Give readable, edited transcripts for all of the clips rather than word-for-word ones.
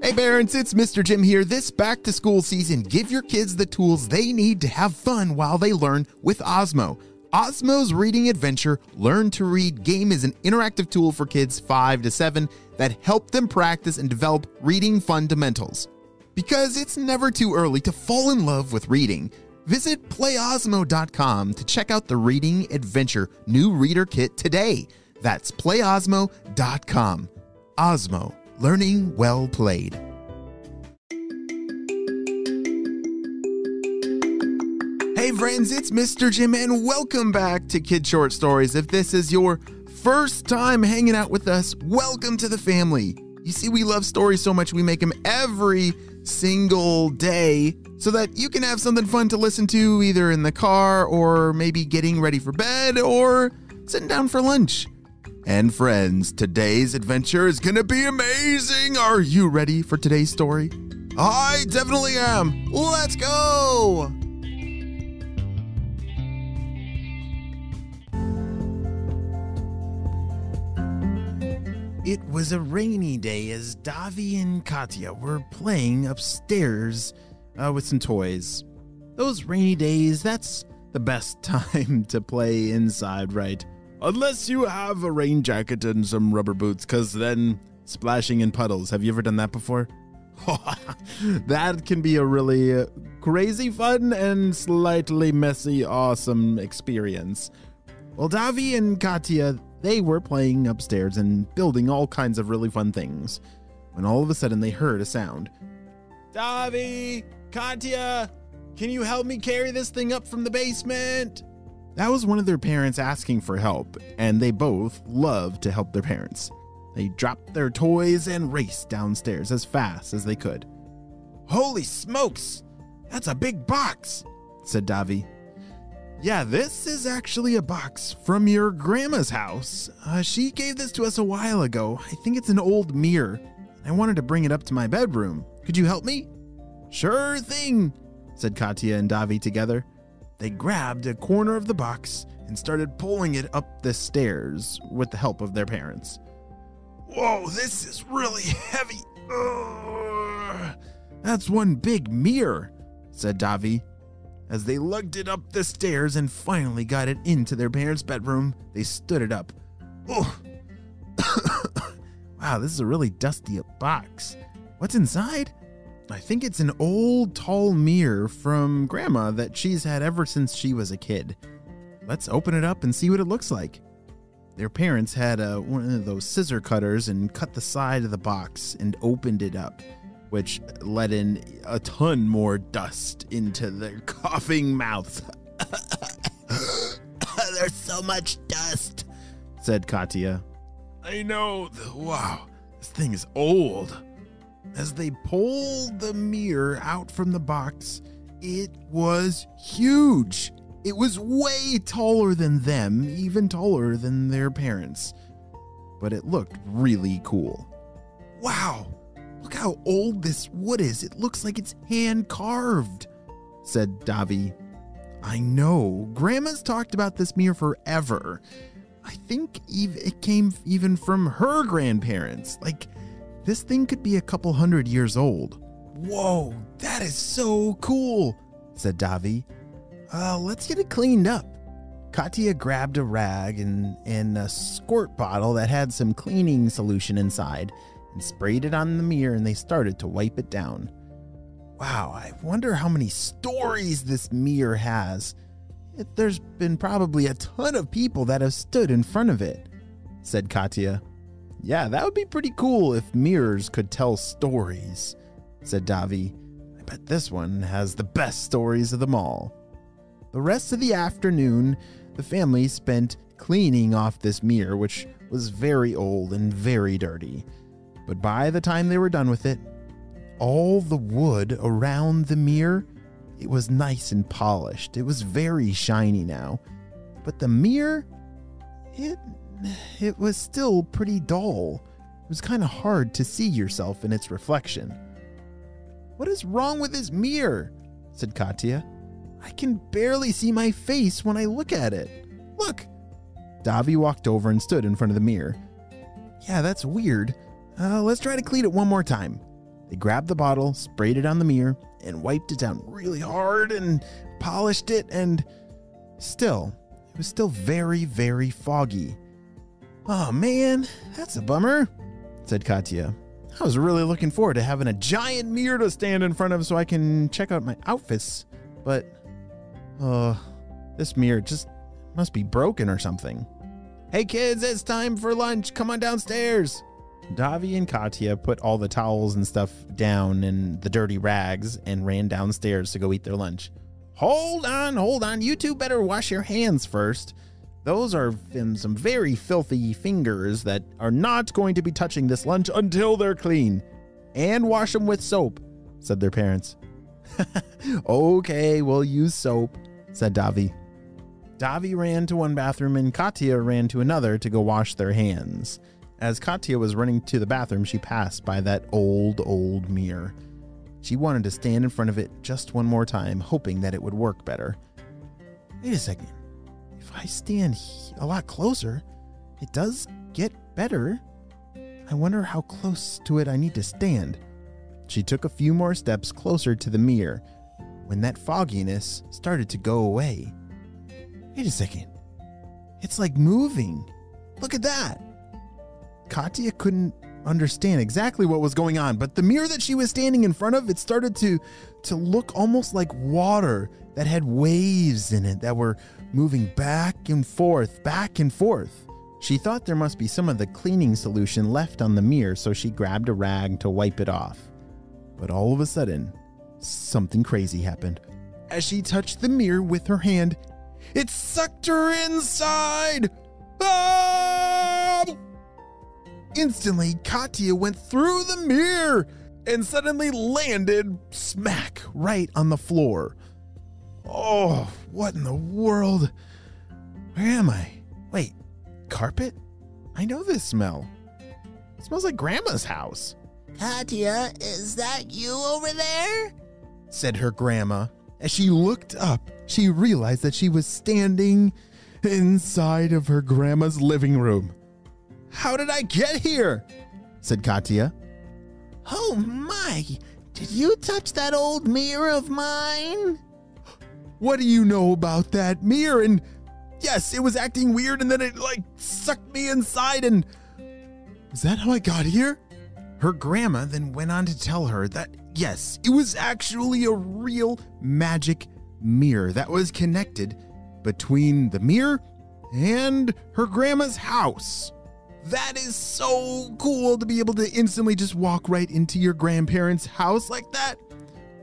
Hey parents, it's Mr. Jim here. This back to school season, give your kids the tools they need to have fun while they learn with Osmo. Osmo's Reading Adventure Learn to Read game is an interactive tool for kids 5 to 7 that help them practice and develop reading fundamentals. Because it's never too early to fall in love with reading. Visit playosmo.com to check out the Reading Adventure new reader kit today. That's playosmo.com. Osmo. Learning well played. Hey friends, it's Mr. Jim and welcome back to Kid Short Stories. If this is your first time hanging out with us, welcome to the family. You see, we love stories so much we make them every single day so that you can have something fun to listen to either in the car or maybe getting ready for bed or sitting down for lunch. And friends, today's adventure is going to be amazing. Are you ready for today's story? I definitely am. Let's go. It was a rainy day as Davi and Katya were playing upstairs with some toys. Those rainy days, that's the best time to play inside, right? Unless you have a rain jacket and some rubber boots, because then splashing in puddles. Have you ever done that before? That can be a really crazy fun and slightly messy, awesome experience. Well, Davi and Katya, they were playing upstairs and building all kinds of really fun things, when all of a sudden they heard a sound. Davi, Katya, can you help me carry this thing up from the basement? That was one of their parents asking for help, and they both love to help their parents. They dropped their toys and raced downstairs as fast as they could. Holy smokes! That's a big box, said Davi. Yeah, this is actually a box from your grandma's house. She gave this to us a while ago. I think it's an old mirror. I wanted to bring it up to my bedroom. Could you help me? Sure thing, said Katya and Davi together. They grabbed a corner of the box and started pulling it up the stairs with the help of their parents. Whoa, this is really heavy. That's one big mirror, said Davi. As they lugged it up the stairs and finally got it into their parents' bedroom, they stood it up. Oh. Wow, this is a really dusty box. What's inside? I think it's an old, tall mirror from Grandma that she's had ever since she was a kid. Let's open it up and see what it looks like. Their parents had one of those scissor cutters and cut the side of the box and opened it up, which let in a ton more dust into their coughing mouths. There's so much dust, said Katya. I know. Wow, this thing is old. As they pulled the mirror out from the box, it was huge. It was way taller than them, even taller than their parents. But it looked really cool. Wow, look how old this wood is. It looks like it's hand-carved, said Davi. I know. Grandma's talked about this mirror forever. I think it came even from her grandparents. Like, this thing could be a couple hundred years old. Whoa, that is so cool, said Davi. Let's get it cleaned up. Katya grabbed a rag and a squirt bottle that had some cleaning solution inside and sprayed it on the mirror, and they started to wipe it down. Wow, I wonder how many stories this mirror has. There's been probably a ton of people that have stood in front of it, said Katya. Yeah, that would be pretty cool if mirrors could tell stories, said Davi. I bet this one has the best stories of them all. The rest of the afternoon, the family spent cleaning off this mirror, which was very old and very dirty. But by the time they were done with it, all the wood around the mirror, it was nice and polished. It was very shiny now. But the mirror, it was still pretty dull. It was kind of hard to see yourself in its reflection. What is wrong with this mirror? Said Katya. I can barely see my face when I look at it. Look. Davi walked over and stood in front of the mirror. Yeah, that's weird. Let's try to clean it one more time. They grabbed the bottle, sprayed it on the mirror, and wiped it down really hard and polished it, and still, it was still very, very foggy. "Oh man, that's a bummer," said Katya. "I was really looking forward to having a giant mirror to stand in front of so I can check out my outfits, but this mirror just must be broken or something." "Hey kids, it's time for lunch. Come on downstairs." Davi and Katya put all the towels and stuff down and the dirty rags and ran downstairs to go eat their lunch. Hold on. You two better wash your hands first. Those are some very filthy fingers that are not going to be touching this lunch until they're clean. And wash them with soap," said their parents. "Okay, we'll use soap," said Davi. Davi ran to one bathroom and Katya ran to another to go wash their hands. As Katya was running to the bathroom, she passed by that old mirror. She wanted to stand in front of it just one more time, hoping that it would work better. "Wait a second. If I stand a lot closer, it does get better. I wonder how close to it I need to stand." She took a few more steps closer to the mirror when that fogginess started to go away. "Wait a second. It's like moving. Look at that." Katya couldn't understand exactly what was going on, but the mirror that she was standing in front of, it started to look almost like water that had waves in it that were moving back and forth. She thought there must be some of the cleaning solution left on the mirror, so she grabbed a rag to wipe it off. But all of a sudden, something crazy happened. As she touched the mirror with her hand, it sucked her inside. Ah! Instantly, Katya went through the mirror and suddenly landed smack right on the floor. "Oh, what in the world? Where am I? Wait, carpet? I know this smell. It smells like Grandma's house." "Katya, is that you over there?" said her grandma. As she looked up, she realized that she was standing inside of her grandma's living room. "How did I get here?" said Katya. "Oh my, did you touch that old mirror of mine?" "What do you know about that mirror?" And yes, it was acting weird, and then it sucked me inside, and is that how I got here? Her grandma then went on to tell her that yes, it was actually a real magic mirror that was connected between the mirror and her grandma's house. That is so cool to be able to instantly just walk right into your grandparents' house like that.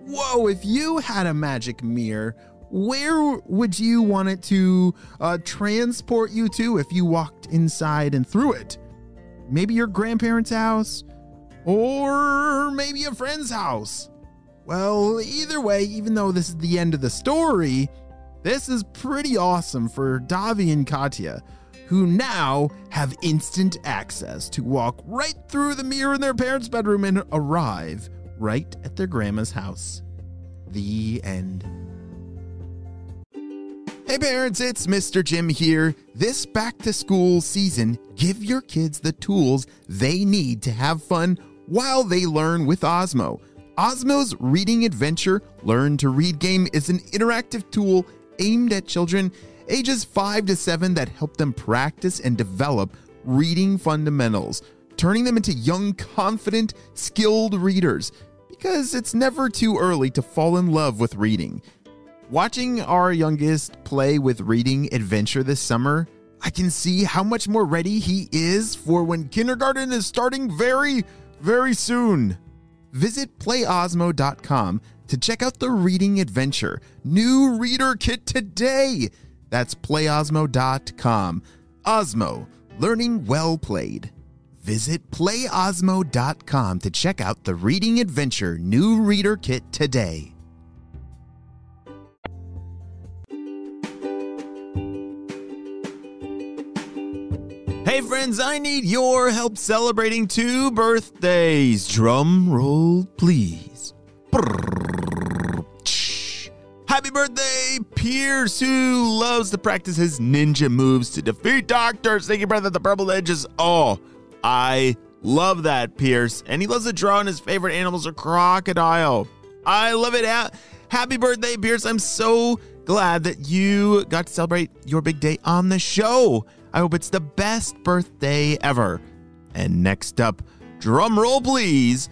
Whoa, if you had a magic mirror, where would you want it to transport you to if you walked inside and through it? Maybe your grandparents' house, or maybe a friend's house. Well, either way, even though this is the end of the story, this is pretty awesome for Davi and Katya, who now have instant access to walk right through the mirror in their parents' bedroom and arrive right at their grandma's house. The end. Hey parents, it's Mr. Jim here. This back-to-school season, give your kids the tools they need to have fun while they learn with Osmo. Osmo's Reading Adventure Learn to Read game is an interactive tool aimed at children ages 5 to 7 that help them practice and develop reading fundamentals, turning them into young, confident, skilled readers, because it's never too early to fall in love with reading. Watching our youngest play with Reading Adventure this summer, I can see how much more ready he is for when kindergarten is starting very, very soon. Visit playosmo.com to check out the Reading Adventure new reader kit today. That's playosmo.com. Osmo, learning well played. Visit playosmo.com to check out the Reading Adventure new reader kit today. Hey friends, I need your help celebrating 2 birthdays. Drum roll, please. Happy birthday, Pierce, who loves to practice his ninja moves to defeat Dr. Sticky Breath at the Purple Edges. Oh, I Love that, Pierce. And he loves to draw, and his favorite animals are crocodile. I love it. Happy birthday, Pierce. I'm so glad that you got to celebrate your big day on the show. I hope it's the best birthday ever. And next up, drum roll, please.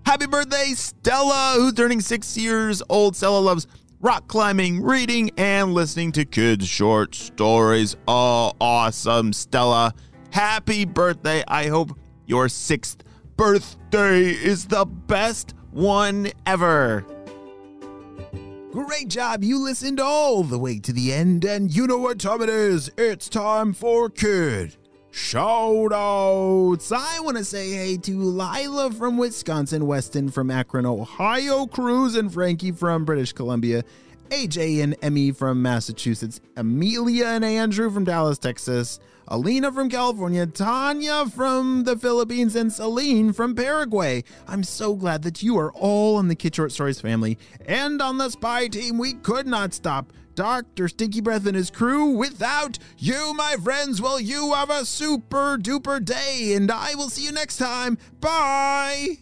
Happy birthday, Stella, who's turning 6 years old. Stella loves rock climbing, reading, and listening to kids' short stories. Oh, awesome, Stella. Happy birthday. I hope your 6th birthday is the best one ever. Great job. You listened all the way to the end, and you know what time it is. It's time for Kid Shoutouts. I want to say hey to Lila from Wisconsin, Weston from Akron, Ohio, Cruz and Frankie from British Columbia, AJ and Emmy from Massachusetts, Amelia and Andrew from Dallas, Texas, Alina from California, Tanya from the Philippines, and Celine from Paraguay. I'm so glad that you are all in the Kid Short Stories family. And on the Spy team, we could not stop Dr. Stinky Breath and his crew without you, my friends. Well, you have a super duper day, and I will see you next time. Bye!